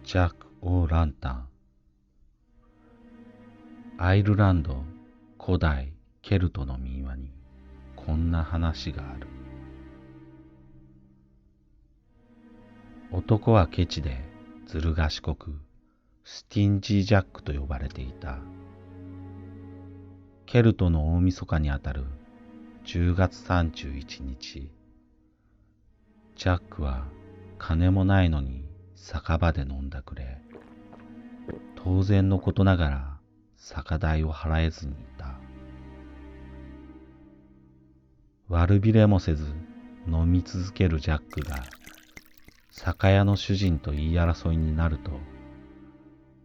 ジャック・オー・ランタン。アイルランド古代ケルトの民話にこんな話がある。男はケチでずる賢くスティンジー・ジャックと呼ばれていた。ケルトの大晦日にあたる10月31日、ジャックは金もないのに酒場で飲んだくれ、当然のことながら酒代を払えずにいた。悪びれもせず飲み続けるジャックが酒屋の主人と言い争いになると、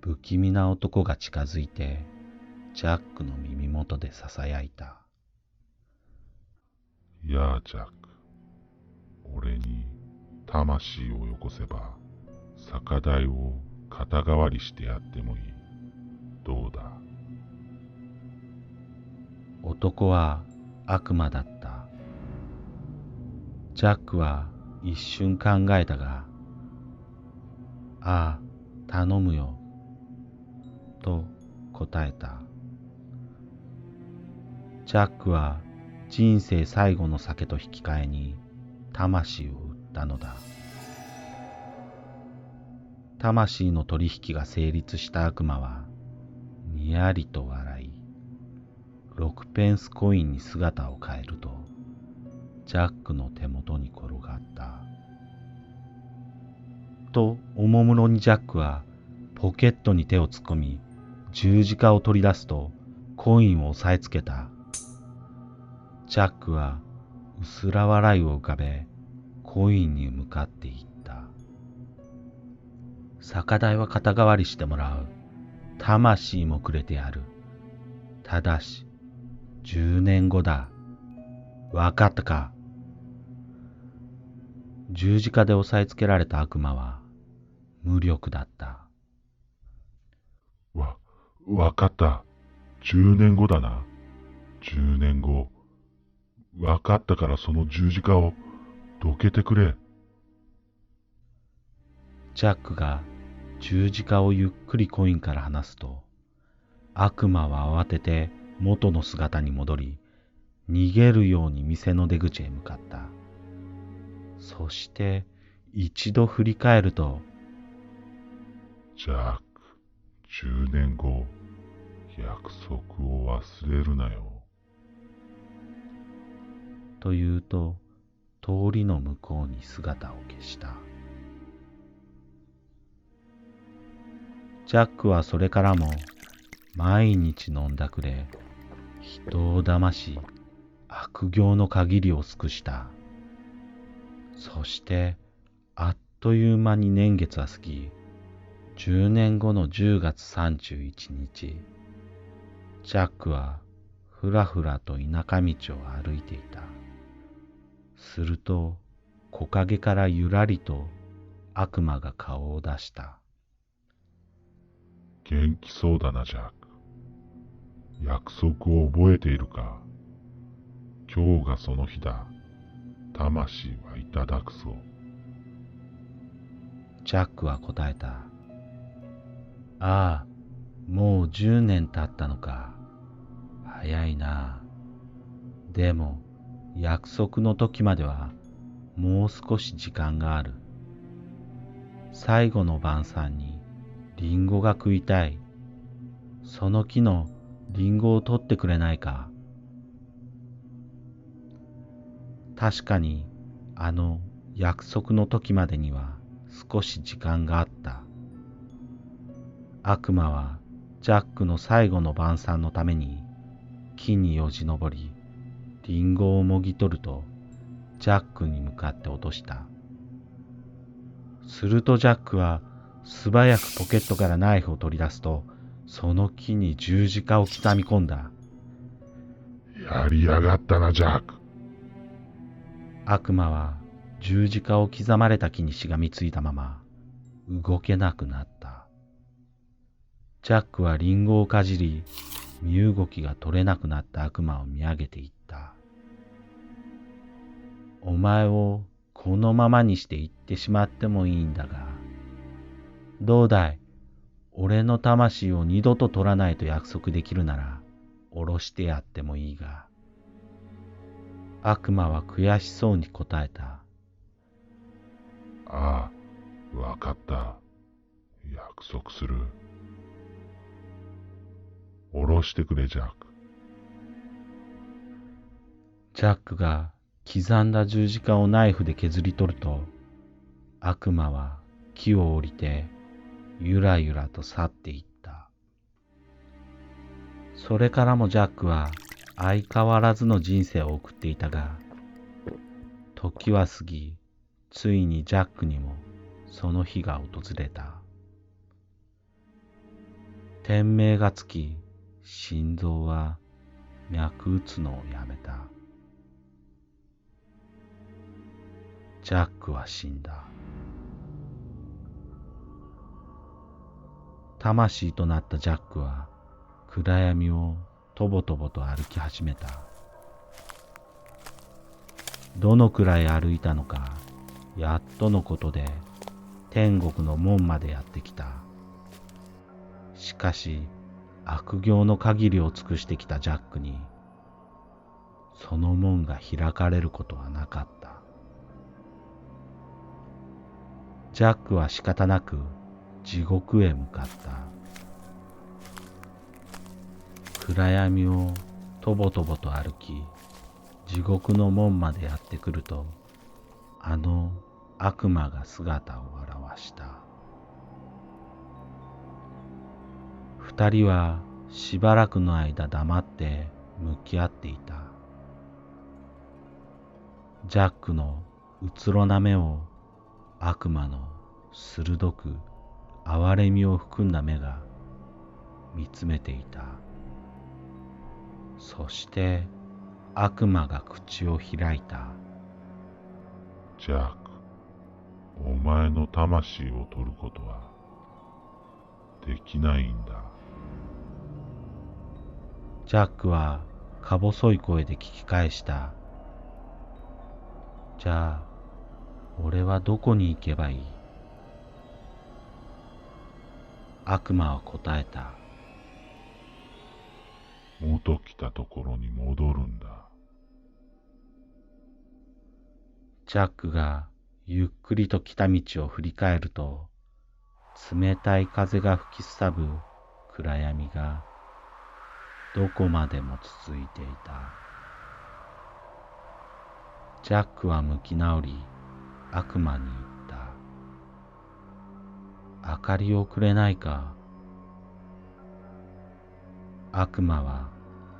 不気味な男が近づいてジャックの耳元でささやいた。やあジャック、俺に魂をよこせば酒代を肩代わりしてやってもいい。どうだ。男は悪魔だった。ジャックは一瞬考えたが、ああ、頼むよ、と答えた。ジャックは人生最後の酒と引き換えに魂を売ったのだ。魂の取引が成立した悪魔はにやりと笑い、6ペンスコインに姿を変えるとジャックの手元に転がった。とおもむろにジャックはポケットに手を突っ込み、十字架を取り出すとコインを押さえつけた。ジャックは薄ら笑いを浮かべ、コインに向かっていった。酒代は肩代わりしてもらう。魂もくれてやる。ただし、10年後だ。わかったか。十字架で押さえつけられた悪魔は無力だった。わかった。10年後だな。10年後。わかったからその十字架をどけてくれ。ジャックが十字架をゆっくりコインから離すと、悪魔は慌てて元の姿に戻り、逃げるように店の出口へ向かった。そして一度振り返ると、ジャック、10年後、約束を忘れるなよ。と言うと、通りの向こうに姿を消した。ジャックはそれからも毎日飲んだくれ、人を騙し、悪行の限りを尽くした。そしてあっという間に年月は過ぎ、10年後の10月31日、ジャックはふらふらと田舎道を歩いていた。すると木陰からゆらりと悪魔が顔を出した。元気そうだな、ジャック。約束を覚えているか。今日がその日だ。魂はいただくぞ。ジャックは答えた。ああ、もう10年経ったのか。早いな。でも約束の時まではもう少し時間がある。最後の晩餐にリンゴが食いたい。その木のリンゴを取ってくれないか。確かにあの約束の時までには少し時間があった。悪魔はジャックの最後の晩餐のために木によじ登り、リンゴをもぎ取るとジャックに向かって落とした。するとジャックは素早くポケットからナイフを取り出すと、その木に十字架を刻み込んだ。やりやがったな、ジャック。悪魔は十字架を刻まれた木にしがみついたまま動けなくなった。ジャックはリンゴをかじり、身動きが取れなくなった悪魔を見上げていった。お前をこのままにして行ってしまってもいいんだが、どうだい、俺の魂を二度と取らないと約束できるなら、下ろしてやってもいいが。悪魔は悔しそうに答えた。ああ、わかった。約束する。下ろしてくれ、ジャック。ジャックが刻んだ十字架をナイフで削り取ると、悪魔は木を降りてゆらゆらと去っていった。それからもジャックは相変わらずの人生を送っていたが、時は過ぎ、ついにジャックにもその日が訪れた。天命がつき、心臓は脈打つのをやめた。ジャックは死んだ。魂となったジャックは暗闇をとぼとぼと歩き始めた。どのくらい歩いたのか、やっとのことで天国の門までやってきた。しかし悪行の限りを尽くしてきたジャックに、その門が開かれることはなかった。ジャックは仕方なく地獄へ向かった。暗闇をとぼとぼと歩き、地獄の門までやってくると、あの悪魔が姿を現した。二人はしばらくの間黙って向き合っていた。ジャックのうつろな目を悪魔の鋭く哀れみを含んだ目が見つめていた。そして悪魔が口を開いた。ジャック、お前の魂を取ることはできないんだ。ジャックはか細い声で聞き返した。じゃあ、俺はどこに行けばいい？悪魔は答えた。元来たところに戻るんだ。ジャックがゆっくりと来た道を振り返ると、冷たい風が吹きすさぶ暗闇がどこまでも続いていた。ジャックは向き直り、悪魔に言った。明かりをくれないか。悪魔は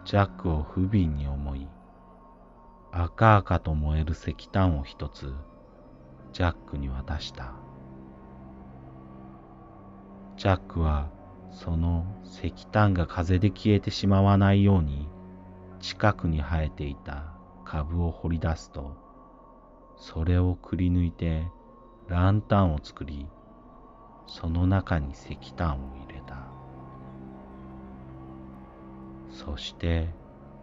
ジャックを不憫に思い、赤々と燃える石炭を一つジャックに渡した。ジャックはその石炭が風で消えてしまわないように近くに生えていた株を掘り出すと、それをくり抜いてランタンを作り、その中に石炭を入れた。そして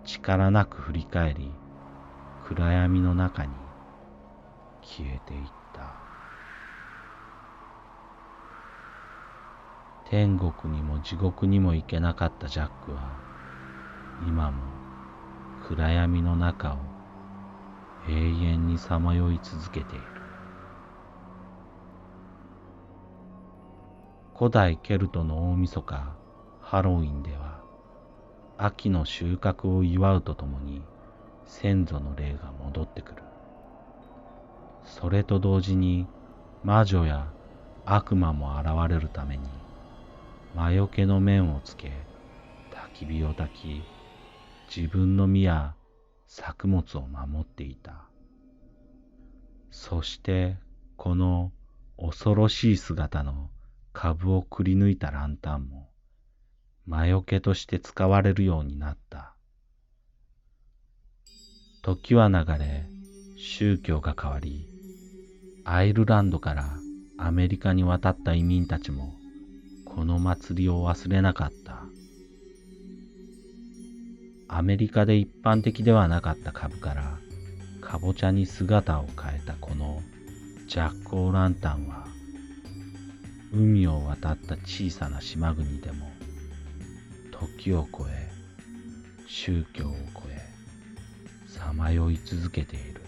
力なく振り返り、暗闇の中に消えていった。天国にも地獄にも行けなかったジャックは、今も暗闇の中を永遠にさまよい続けている。古代ケルトの大晦日、ハロウィンでは、秋の収穫を祝うとともに先祖の霊が戻ってくる。それと同時に魔女や悪魔も現れるために魔除けの面をつけ、焚き火を焚き、自分の実や作物を守っていた。そしてこの恐ろしい姿の株をくり抜いたランタンも魔除けとして使われるようになった。時は流れ、宗教が変わり、アイルランドからアメリカに渡った移民たちもこの祭りを忘れなかった。アメリカで一般的ではなかった株からかぼちゃに姿を変えたこのジャック・オー・ランタンは、海を渡った小さな島国でも、時を超え宗教を超えさまよい続けている。